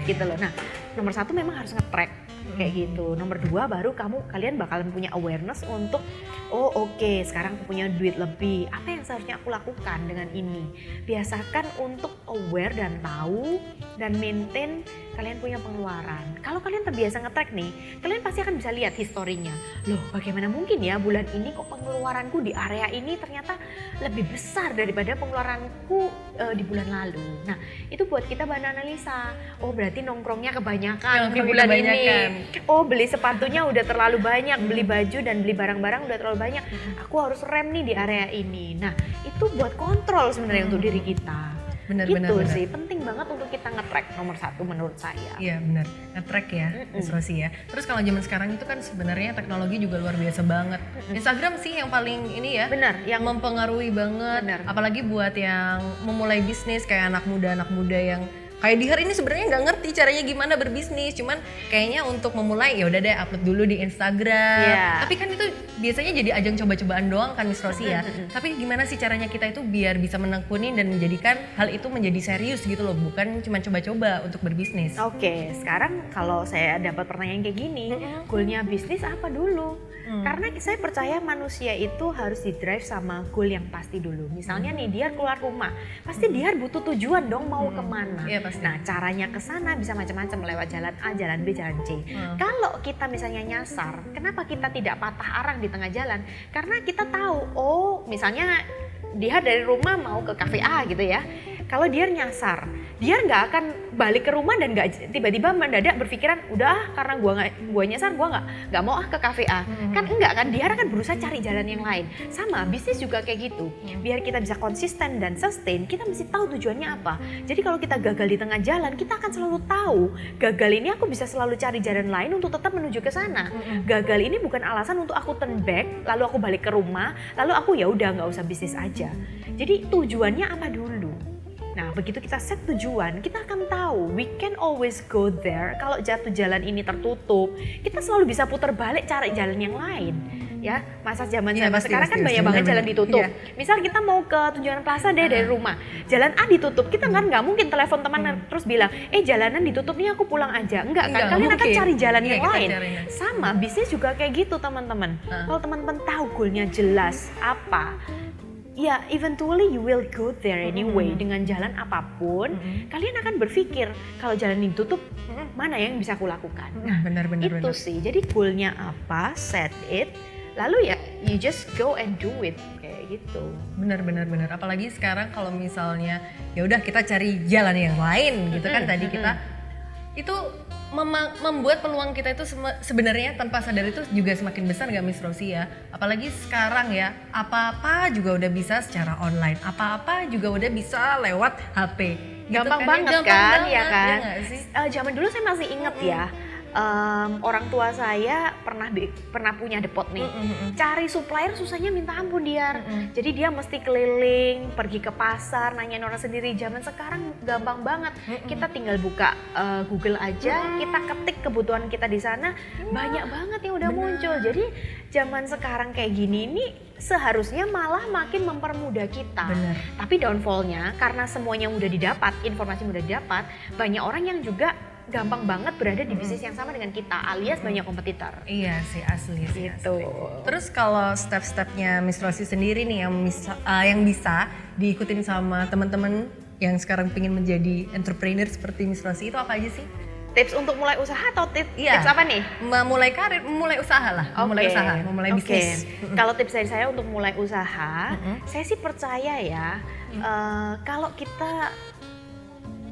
gitu loh. Nah, nomor 1 memang harus nge-track kayak gitu. Nomor 2 baru kalian bakalan punya awareness untuk sekarang aku punya duit lebih, apa yang seharusnya aku lakukan dengan ini. Biasakan untuk aware dan tahu dan maintain kalian punya pengeluaran. Kalau kalian terbiasa nge-track nih, kalian pasti akan bisa lihat historinya. Loh, bagaimana mungkin ya bulan ini kok pengeluaranku di area ini ternyata lebih besar daripada pengeluaranku di bulan lalu. Nah, itu buat kita bahan analisa. Oh, berarti nongkrongnya kebanyakan di bulan ini. Oh, beli sepatunya udah terlalu banyak, beli baju dan beli barang-barang udah terlalu banyak. Aku harus rem nih di area ini. Nah, itu buat kontrol sebenarnya untuk diri kita. Benar. Sih, penting banget untuk kita nge-track nomor 1 menurut saya. Iya benar, nge-track ya, Miss Rosi ya. Terus kalau zaman sekarang itu kan sebenarnya teknologi juga luar biasa banget. Instagram sih yang paling ini ya, yang mempengaruhi banget. Apalagi buat yang memulai bisnis kayak anak muda yang Kayak Dihar ini sebenarnya nggak ngerti caranya gimana berbisnis, cuman kayaknya untuk memulai ya udah deh upload dulu di Instagram. Yeah. Tapi kan itu biasanya jadi ajang coba-cobaan doang kan Miss Rosi ya. Tapi gimana sih caranya kita itu biar bisa menekuni dan menjadikan hal itu menjadi serius gitu loh, bukan cuma coba-coba untuk berbisnis. Oke, sekarang kalau saya dapat pertanyaan kayak gini, goalnya bisnis apa dulu? Karena saya percaya manusia itu harus di-drive sama goal yang pasti dulu. Misalnya nih, dia keluar rumah, pasti dia butuh tujuan dong mau kemana. Iya, pasti. Nah, caranya ke sana bisa macam-macam, lewat jalan A, jalan B, jalan C. Kalau kita misalnya nyasar, kenapa kita tidak patah arang di tengah jalan? Karena kita tahu, oh misalnya dia dari rumah mau ke cafe A gitu ya. Kalau dia nyasar, dia nggak akan balik ke rumah dan nggak tiba-tiba mendadak berpikiran udah karena gua nyasar gua nggak mau ke cafe A. Kan enggak kan, dia akan berusaha cari jalan yang lain. Sama bisnis juga kayak gitu. Biar kita bisa konsisten dan sustain, kita mesti tahu tujuannya apa. Jadi kalau kita gagal di tengah jalan, kita akan selalu tahu gagal ini aku bisa selalu cari jalan lain untuk tetap menuju ke sana. Gagal ini bukan alasan untuk aku turn back, lalu aku balik ke rumah, lalu aku ya udah nggak usah bisnis aja. Jadi tujuannya apa dulu? Nah, begitu kita set tujuan, kita akan tahu we can always go there. Kalau jatuh jalan ini tertutup, kita selalu bisa putar balik cari jalan yang lain. Ya, masa zaman sekarang kan banyak banget jalan ditutup. Misal kita mau ke Tunjungan Plaza deh dari rumah, jalan A ditutup, kita kan nggak mungkin telepon teman terus bilang, jalanan ditutup nih aku pulang aja. Enggak kan, kalian akan cari jalan yang lain. Sama, bisnis juga kayak gitu teman-teman. Kalau teman-teman tahu goalnya jelas apa, ya, eventually you will go there anyway. Dengan jalan apapun, kalian akan berpikir kalau jalan ini tutup, mana yang bisa aku lakukan? Nah, itu sih. Jadi goalnya apa, set it, lalu ya you just go and do it kayak gitu. Benar. Apalagi sekarang kalau misalnya ya udah kita cari jalan yang lain gitu kan, tadi kita itu membuat peluang kita itu sebenarnya tanpa sadar itu juga semakin besar nggak Miss Rosi ya? Apalagi sekarang ya, apa-apa juga udah bisa secara online, apa-apa juga udah bisa lewat HP. Gampang gitu banget gampang kan, banget, ya kan? Ya nggak sih? Zaman dulu saya masih inget ya, orang tua saya pernah punya depot nih. Cari supplier susahnya minta ampun dia. Jadi dia mesti keliling, pergi ke pasar, nanyain orang sendiri. Zaman sekarang gampang banget. Kita tinggal buka Google aja, kita ketik kebutuhan kita di sana, banyak banget yang udah muncul. Jadi zaman sekarang kayak gini nih seharusnya malah makin mempermudah kita. Tapi downfallnya karena semuanya mudah didapat, informasi mudah didapat, banyak orang yang juga gampang banget berada di bisnis yang sama dengan kita, alias banyak kompetitor. Iya sih, asli sih. Gitu. Terus kalau step-stepnya Miss Rosi sendiri nih yang bisa diikutin sama teman-teman yang sekarang pengen menjadi entrepreneur seperti Miss Rosi itu apa aja sih? Tips untuk mulai usaha atau tips apa nih? Memulai karir, memulai usaha lah, memulai bisnis. Kalau tips dari saya untuk mulai usaha, saya sih percaya ya, kalau kita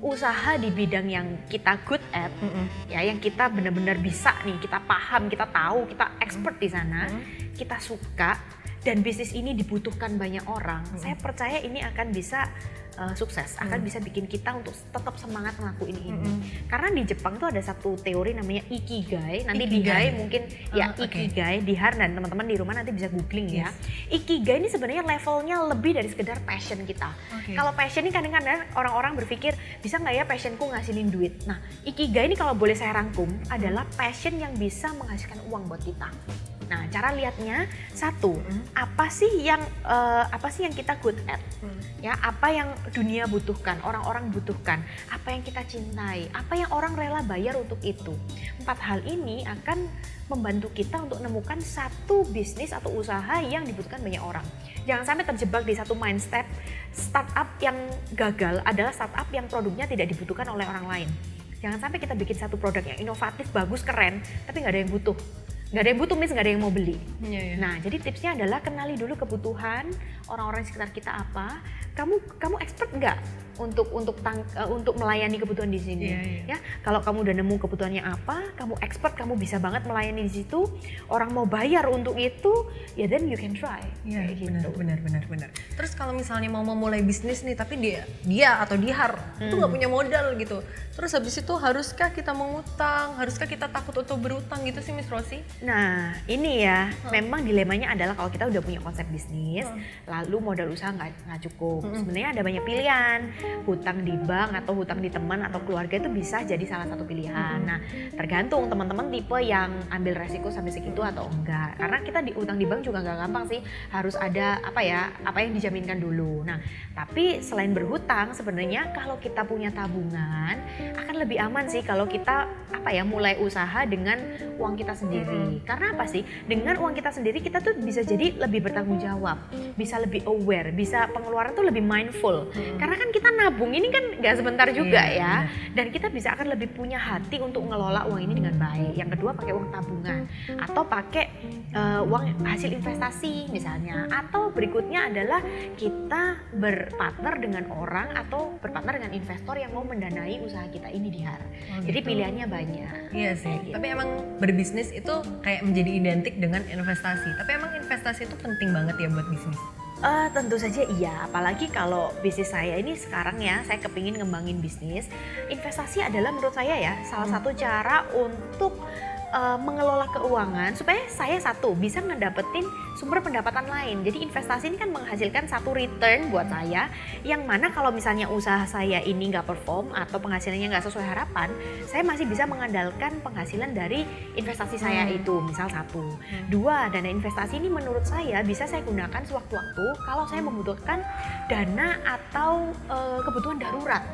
usaha di bidang yang kita good at, ya yang kita benar-benar bisa nih, kita paham, kita tahu, kita expert di sana, kita suka, dan bisnis ini dibutuhkan banyak orang, saya percaya ini akan bisa sukses, akan bisa bikin kita untuk tetap semangat ngelakuin ini. Karena di Jepang tuh ada satu teori namanya Ikigai. Nanti Dihar mungkin Ikigai, Dihar dan teman-teman di rumah nanti bisa googling ya. Ikigai ini sebenarnya levelnya lebih dari sekedar passion kita. Kalau passion ini kadang-kadang orang-orang berpikir bisa nggak ya passionku ngasilin duit. Nah, Ikigai ini kalau boleh saya rangkum adalah passion yang bisa menghasilkan uang buat kita. Nah, cara lihatnya satu, apa sih yang kita good at? Ya, apa yang dunia butuhkan, orang-orang butuhkan, apa yang kita cintai, apa yang orang rela bayar untuk itu. 4 hal ini akan membantu kita untuk menemukan satu bisnis atau usaha yang dibutuhkan banyak orang. Jangan sampai terjebak di satu mindset startup yang gagal adalah startup yang produknya tidak dibutuhkan oleh orang lain. Jangan sampai kita bikin satu produk yang inovatif, bagus, keren, tapi nggak ada yang butuh. Nggak ada yang butuh, nggak ada yang mau beli. Nah, jadi tipsnya adalah kenali dulu kebutuhan orang-orang di sekitar kita apa. Kamu expert nggak untuk melayani kebutuhan di sini? Ya, kalau kamu udah nemu kebutuhannya apa, kamu expert, kamu bisa banget melayani di situ. Orang mau bayar untuk itu, ya then you can try. Kayak gitu. Benar. Terus kalau misalnya mau memulai bisnis nih, tapi dia atau Dihar itu nggak punya modal gitu. Terus habis itu haruskah kita mengutang? Haruskah kita takut untuk berutang gitu sih Miss Rosi? Nah, ini ya, memang dilemanya adalah kalau kita udah punya konsep bisnis, lalu modal usaha nggak cukup. Sebenarnya ada banyak pilihan. hutang di bank atau hutang di teman atau keluarga itu bisa jadi salah satu pilihan. Nah, tergantung teman-teman tipe yang ambil resiko sampai segitu atau enggak. Karena kita di hutang di bank juga nggak gampang sih, harus ada apa yang dijaminkan dulu. Nah, tapi selain berhutang sebenarnya kalau kita punya tabungan akan lebih aman sih kalau kita mulai usaha dengan uang kita sendiri. Karena apa sih? Dengan uang kita sendiri kita tuh bisa jadi lebih bertanggung jawab, bisa lebih aware, bisa pengeluaran tuh lebih mindful. Karena kan kita nabung ini kan nggak sebentar juga ya. Dan kita bisa akan lebih punya hati untuk ngelola uang ini dengan baik. Yang kedua pakai uang tabungan atau pakai uang hasil investasi misalnya. Atau berikutnya adalah kita berpartner dengan orang atau berpartner dengan investor yang mau mendanai usaha kita ini di HAR. Jadi pilihannya banyak. Iya sih, tapi emang berbisnis itu kayak menjadi identik dengan investasi. Tapi emang investasi itu penting banget ya buat bisnis? Tentu saja iya, apalagi kalau bisnis saya ini sekarang ya, saya kepingin ngembangin bisnis. Investasi adalah menurut saya ya, salah satu cara untuk mengelola keuangan supaya saya bisa ngedapetin sumber pendapatan lain. Jadi investasi ini kan menghasilkan satu return buat saya, yang mana kalau misalnya usaha saya ini nggak perform atau penghasilannya nggak sesuai harapan, saya masih bisa mengandalkan penghasilan dari investasi saya itu, misal satu. Dua, dana investasi ini menurut saya bisa saya gunakan sewaktu-waktu kalau saya membutuhkan dana atau kebutuhan darurat.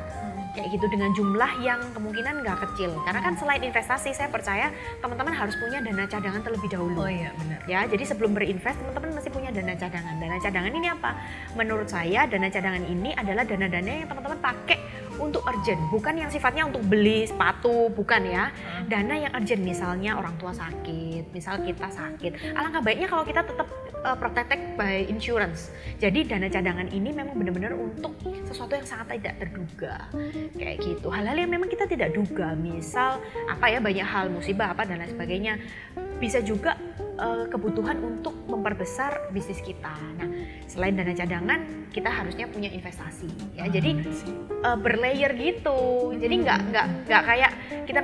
Kayak gitu dengan jumlah yang kemungkinan nggak kecil. Karena kan selain investasi, saya percaya teman-teman harus punya dana cadangan terlebih dahulu. Oh iya benar. Ya, jadi sebelum berinvest teman-teman mesti punya dana cadangan. Dana cadangan ini apa? Menurut saya dana cadangan ini adalah dana-dana yang teman-teman pakai untuk urgent, bukan yang sifatnya untuk beli sepatu, bukan ya. Dana yang urgent, misalnya orang tua sakit, misal kita sakit. Alangkah baiknya kalau kita tetap protected by insurance. Jadi dana cadangan ini memang benar-benar untuk sesuatu yang sangat tidak terduga. Kayak gitu. Hal-hal yang memang kita tidak duga, misal banyak hal musibah dan lain sebagainya. Bisa juga kebutuhan untuk memperbesar bisnis kita. Nah, selain dana cadangan, kita harusnya punya investasi ya. Jadi berlayer gitu. Jadi nggak kayak kita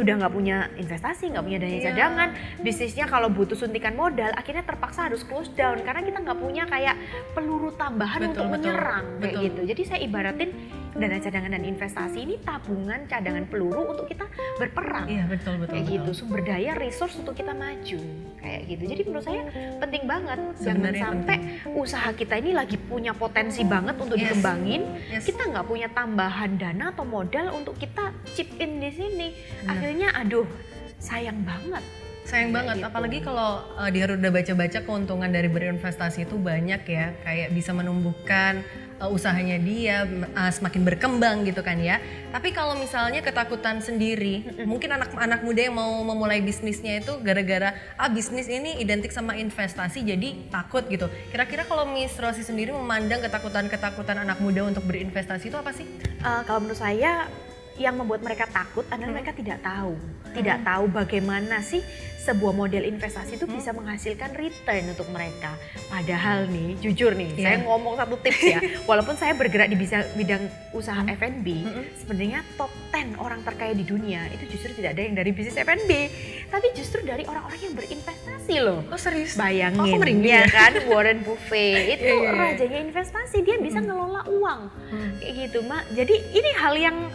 udah nggak punya investasi, nggak punya dana cadangan, bisnisnya kalau butuh suntikan modal akhirnya terpaksa harus close down karena kita nggak punya kayak peluru tambahan untuk menyerang kayak gitu. Jadi saya ibaratin dana cadangan dan investasi ini tabungan cadangan peluru untuk kita berperang. Iya betul. Kayak gitu, sumber daya resource untuk kita maju kayak gitu. Jadi menurut saya penting banget. Jangan sampai usaha kita ini lagi punya potensi banget untuk dikembangin, kita nggak punya tambahan dana atau modal untuk kita chip in di sini. Akhirnya sayang banget. Sayang banget, gitu. apalagi kalau dia udah baca-baca keuntungan dari berinvestasi itu banyak ya, kayak bisa menumbuhkan usahanya dia semakin berkembang gitu kan ya. Tapi kalau misalnya ketakutan sendiri, mungkin anak-anak muda yang mau memulai bisnisnya itu gara-gara bisnis ini identik sama investasi jadi takut gitu. Kira-kira kalau Miss Rosi sendiri memandang ketakutan-ketakutan anak muda untuk berinvestasi itu apa sih? Kalau menurut saya yang membuat mereka takut adalah mereka tidak tahu bagaimana sih sebuah model investasi itu bisa menghasilkan return untuk mereka. Padahal nih, jujur nih, saya ngomong satu tips ya. Walaupun saya bergerak di bidang usaha F&B, sebenarnya top 10 orang terkaya di dunia itu justru tidak ada yang dari bisnis F&B, tapi justru dari orang-orang yang berinvestasi loh. Oh serius? Bayangin ya kan, Warren Buffett itu rajanya investasi, dia bisa ngelola uang kayak gitu, Mak. Jadi ini hal yang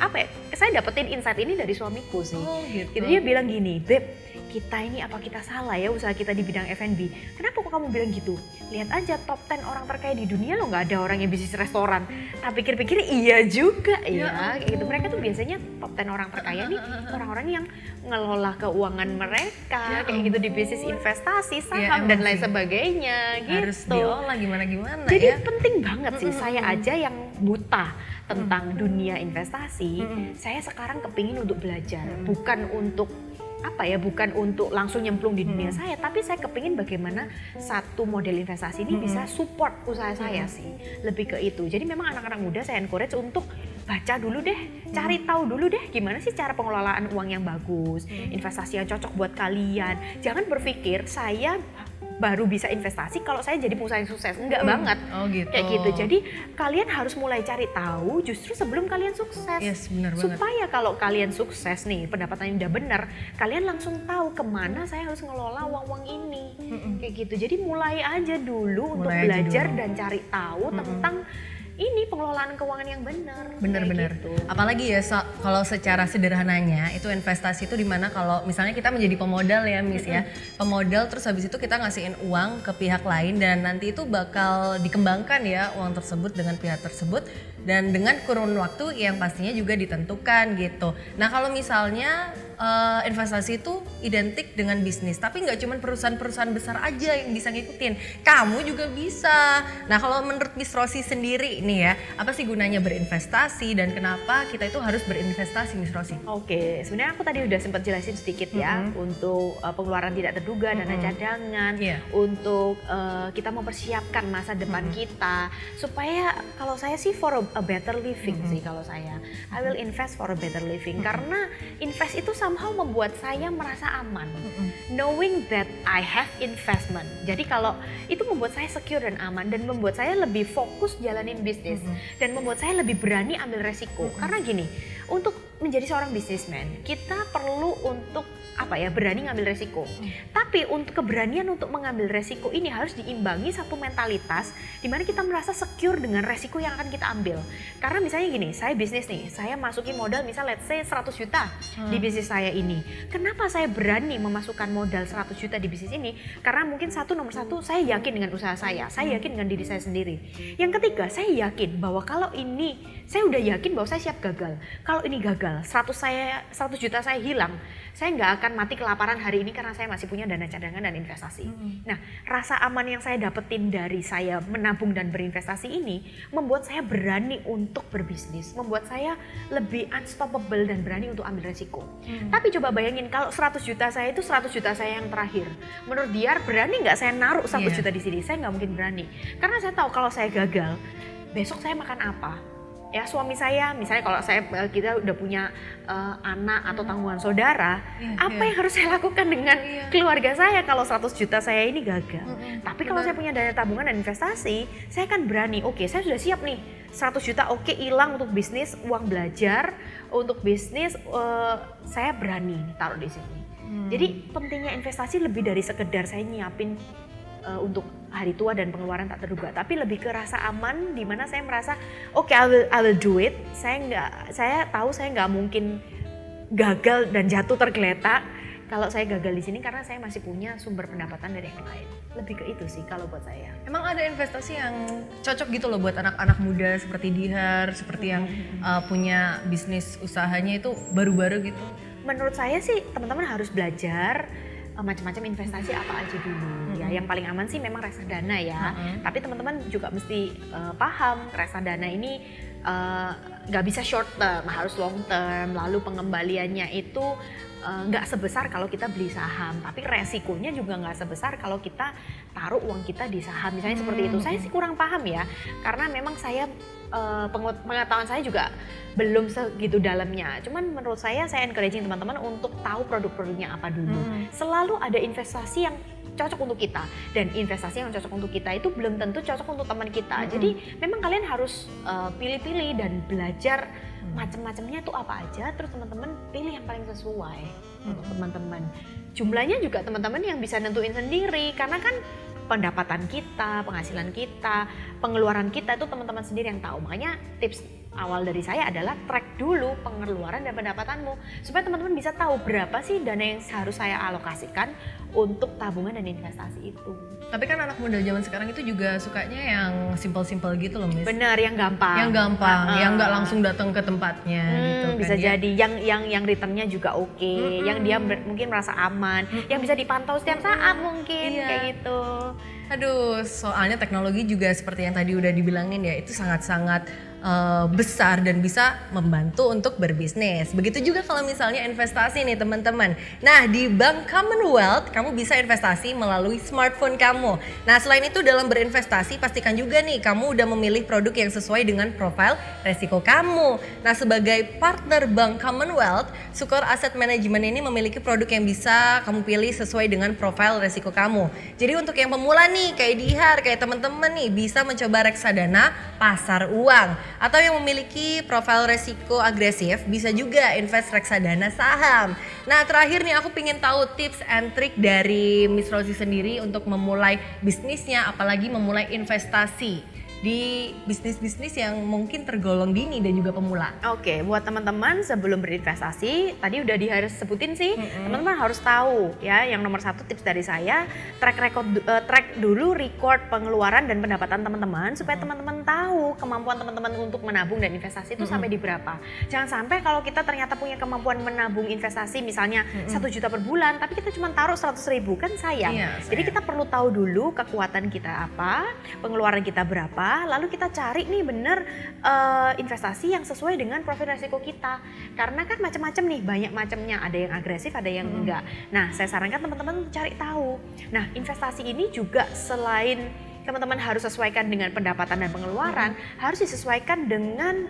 saya dapetin insight ini dari suamiku sih. Oh gitu. Jadi dia bilang gini, Beb, kita ini apa kita salah ya usaha kita di bidang F&B? Kenapa kok kamu bilang gitu? Lihat aja top 10 orang terkaya di dunia loh, nggak ada orang yang bisnis restoran. Tapi pikir-pikir iya juga ya, kayak gitu. Mereka tuh biasanya top 10 orang terkaya nih orang-orang yang ngelola keuangan mereka kayak gitu di bisnis investasi, saham dan lain sebagainya gitu. Harus diolah gimana-gimana. Jadi penting banget sih, saya aja yang buta tentang dunia investasi, saya sekarang kepingin untuk belajar, bukan untuk bukan untuk langsung nyemplung di dunia saya, tapi saya kepingin bagaimana satu model investasi ini bisa support usaha saya sih, lebih ke itu. Jadi memang anak-anak muda saya encourage untuk baca dulu deh, cari tahu dulu deh gimana sih cara pengelolaan uang yang bagus, investasi yang cocok buat kalian. Jangan berpikir saya baru bisa investasi kalau saya jadi pengusaha yang sukses. Enggak banget. Oh gitu. Kayak gitu. Jadi kalian harus mulai cari tahu justru sebelum kalian sukses. Yes, benar banget. Supaya kalau kalian sukses nih, pendapatannya udah benar, kalian langsung tahu kemana saya harus ngelola uang-uang ini. Kayak gitu. Jadi mulai aja dulu untuk belajar dan cari tahu tentang ini pengelolaan keuangan yang benar. Bener-bener. Gitu. Apalagi ya kalau secara sederhananya itu investasi itu dimana kalau misalnya kita menjadi pemodal ya Miss ya. Pemodal terus habis itu kita ngasihin uang ke pihak lain dan nanti itu bakal dikembangkan ya uang tersebut dengan pihak tersebut dan dengan kurun waktu yang pastinya juga ditentukan gitu. Nah kalau misalnya investasi itu identik dengan bisnis, tapi nggak cuma perusahaan-perusahaan besar aja yang bisa ngikutin, kamu juga bisa. Nah kalau menurut Miss Rosi sendiri nih ya, apa sih gunanya berinvestasi dan kenapa kita itu harus berinvestasi Miss Rosi? Oke, sebenarnya aku tadi udah sempat jelasin sedikit ya untuk pengeluaran tidak terduga, dana cadangan, untuk kita mempersiapkan masa depan kita supaya kalau saya sih for a better living sih kalau saya. I will invest for a better living karena invest itu somehow membuat saya merasa aman. Knowing that I have investment. Jadi kalau itu membuat saya secure dan aman dan membuat saya lebih fokus jalanin bisnis dan membuat saya lebih berani ambil resiko. Karena gini, untuk menjadi seorang businessman, kita perlu untuk berani ngambil resiko. Tapi untuk keberanian untuk mengambil resiko ini harus diimbangi satu mentalitas di mana kita merasa secure dengan resiko yang akan kita ambil. Karena misalnya gini, saya bisnis nih, saya masukin modal misal let's say 100 juta di bisnis saya ini. Kenapa saya berani memasukkan modal 100 juta di bisnis ini? Karena mungkin nomor satu, saya yakin dengan usaha saya yakin dengan diri saya sendiri. Yang ketiga, saya yakin bahwa kalau ini, saya udah yakin bahwa saya siap gagal. Kalau ini gagal, 100 juta saya hilang, saya nggak akan mati kelaparan hari ini karena saya masih punya dana cadangan dan investasi. Nah, rasa aman yang saya dapetin dari saya menabung dan berinvestasi ini membuat saya berani untuk berbisnis, membuat saya lebih unstoppable dan berani untuk ambil resiko. Tapi coba bayangin kalau 100 juta saya itu 100 juta saya yang terakhir. Menurut dia berani nggak saya naruh 100 juta di sini? Saya nggak mungkin berani. Karena saya tahu kalau saya gagal, besok saya makan apa? Ya suami saya, misalnya kalau kita udah punya anak atau tanggungan saudara, apa yang harus saya lakukan dengan keluarga saya kalau 100 juta saya ini gagal? Tapi kalau saya punya dana tabungan dan investasi, saya kan berani, oke, saya sudah siap nih, 100 juta hilang untuk bisnis, uang belajar, untuk bisnis, saya berani taruh di sini. Jadi pentingnya investasi lebih dari sekedar saya nyiapin untuk hari tua dan pengeluaran tak terduga, tapi lebih ke rasa aman di mana saya merasa I will do it. Saya tahu saya nggak mungkin gagal dan jatuh tergeletak kalau saya gagal di sini karena saya masih punya sumber pendapatan dari yang lain. Lebih ke itu sih kalau buat saya. Emang ada investasi yang cocok gitu loh buat anak-anak muda seperti Dihar, seperti yang punya bisnis usahanya itu baru-baru gitu? Menurut saya sih teman-teman harus belajar macam-macam investasi apa aja dulu ya. Yang paling aman sih memang reksadana ya. Tapi teman-teman juga mesti paham reksadana ini nggak bisa short term, harus long term. Lalu pengembaliannya itu nggak sebesar kalau kita beli saham, tapi resikonya juga nggak sebesar kalau kita taruh uang kita di saham. Misalnya seperti itu. Saya sih kurang paham ya, karena memang saya pengetahuan saya juga belum segitu dalamnya. Cuman menurut saya encouraging teman-teman untuk tahu produk-produknya apa dulu. Selalu ada investasi yang cocok untuk kita, dan investasi yang cocok untuk kita itu belum tentu cocok untuk teman kita. Jadi memang kalian harus pilih-pilih dan belajar macam-macamnya itu apa aja, terus teman-teman pilih yang paling sesuai untuk teman-teman. Jumlahnya juga teman-teman yang bisa nentuin sendiri, karena kan pendapatan kita, penghasilan kita, pengeluaran kita itu teman-teman sendiri yang tahu. Makanya tips awal dari saya adalah track dulu pengeluaran dan pendapatanmu supaya teman-teman bisa tahu berapa sih dana yang harus saya alokasikan untuk tabungan dan investasi itu. Tapi kan anak muda zaman sekarang itu juga sukanya yang simple-simple gitu loh, Miss. Benar, yang gampang. Yang gampang, yang nggak langsung datang ke tempatnya gitu kan. Bisa ya. jadi yang returnnya juga oke, yang dia mungkin merasa aman, yang bisa dipantau setiap saat mungkin kayak gitu. Aduh, soalnya teknologi juga seperti yang tadi udah dibilangin ya, itu sangat-sangat besar dan bisa membantu untuk berbisnis. Begitu juga kalau misalnya investasi nih teman-teman. Nah, di Bank Commonwealth kamu bisa investasi melalui smartphone kamu. Nah, selain itu dalam berinvestasi pastikan juga nih kamu udah memilih produk yang sesuai dengan profil resiko kamu. Nah, sebagai partner Bank Commonwealth, Sukor Asset Management ini memiliki produk yang bisa kamu pilih sesuai dengan profil resiko kamu. Jadi untuk yang pemula nih kayak Dihar, kayak teman-teman nih bisa mencoba reksadana pasar uang. Atau yang memiliki profil resiko agresif bisa juga invest reksadana saham. Nah, terakhir nih aku pengen tahu tips and trick dari Miss Rosi sendiri untuk memulai bisnisnya, apalagi memulai investasi. di bisnis-bisnis yang mungkin tergolong dini dan juga pemula. Oke, buat teman-teman sebelum berinvestasi, tadi udah harus sebutin sih, teman-teman harus tahu ya. Yang nomor satu tips dari saya, track dulu record pengeluaran dan pendapatan teman-teman supaya teman-teman tahu kemampuan teman-teman untuk menabung dan investasi itu sampai di berapa. Jangan sampai kalau kita ternyata punya kemampuan menabung investasi misalnya 1 juta per bulan, tapi kita cuma taruh 100.000, kan sayang. Jadi kita perlu tahu dulu kekuatan kita apa, pengeluaran kita berapa, lalu kita cari nih bener investasi yang sesuai dengan profil resiko kita. Karena kan macam-macam nih, banyak macamnya, ada yang agresif, ada yang enggak. Nah, saya sarankan teman-teman untuk cari tahu. Nah, investasi ini juga selain teman-teman harus sesuaikan dengan pendapatan dan pengeluaran, harus disesuaikan dengan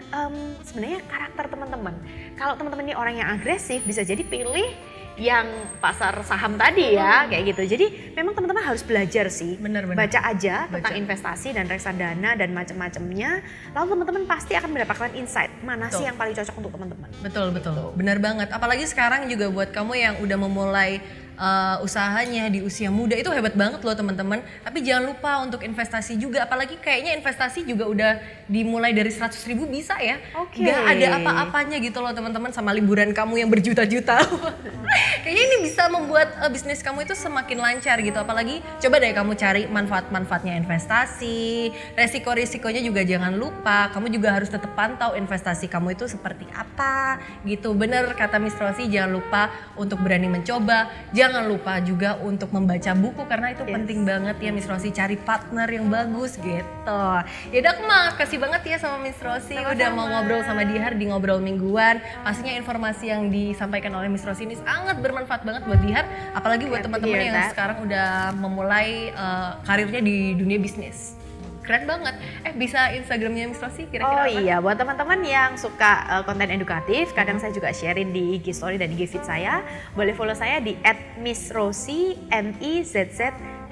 sebenarnya karakter teman-teman. Kalau teman-teman ini orang yang agresif, bisa jadi pilih yang pasar saham tadi ya, kayak gitu. Jadi memang teman-teman harus belajar sih, baca aja tentang investasi dan reksadana dan macam-macamnya. Lalu teman-teman pasti akan mendapatkan insight mana sih yang paling cocok untuk teman-teman. Betul, benar banget. Apalagi sekarang juga buat kamu yang udah memulai usahanya di usia muda, itu hebat banget loh teman-teman. Tapi jangan lupa untuk investasi juga, apalagi kayaknya investasi juga udah dimulai dari 100.000 bisa ya. Gak ada apa-apanya gitu loh teman-teman sama liburan kamu yang berjuta-juta. Kayaknya ini bisa membuat bisnis kamu itu semakin lancar gitu. Apalagi coba deh kamu cari manfaat-manfaatnya investasi, resiko-risikonya juga jangan lupa. Kamu juga harus tetap pantau investasi kamu itu seperti apa gitu. Bener kata Miss Rosi, jangan lupa untuk berani mencoba. Jangan lupa juga untuk membaca buku karena itu penting banget ya Miss Rosi, cari partner yang bagus gitu. Yaudah, aku makasih banget ya sama Miss Rosi udah mau ngobrol sama Dihar di Ngobrol Mingguan. Pastinya informasi yang disampaikan oleh Miss Rosi ini sangat bermanfaat banget buat Dihar, apalagi buat teman-teman yang sekarang udah memulai karirnya di dunia bisnis. Keren banget. Bisa Instagramnya Miss Rosi kira-kira apa? Iya, buat teman-teman yang suka konten edukatif, kadang saya juga sharein di IG Story dan IG Feed saya. Boleh follow saya di @missrosie MIZZROSIE.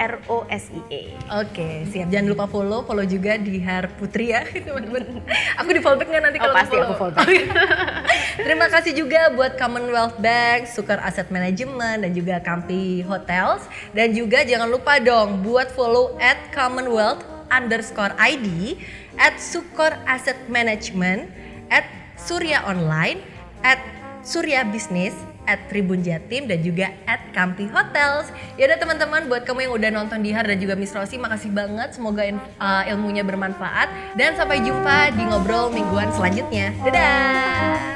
Oke, siap. Jangan lupa follow juga Dihar Putri ya, teman-teman. Aku di follow back nggak nanti kalau pasti follow? aku follow back. Terima kasih juga buat Commonwealth Bank, Sukar Asset Management, dan juga Kampi Hotels. Dan juga jangan lupa dong buat follow @commonwealth_ID, @Sukor Asset Management, @Surya Online, @Surya Business, @Tribun Jatim, dan juga @Kampi Hotels. Ya udah teman-teman, buat kamu yang udah nonton Dihar dan juga Miss Rosi, makasih banget. Semoga ilmunya bermanfaat. Dan sampai jumpa di Ngobrol Mingguan selanjutnya. Dadah!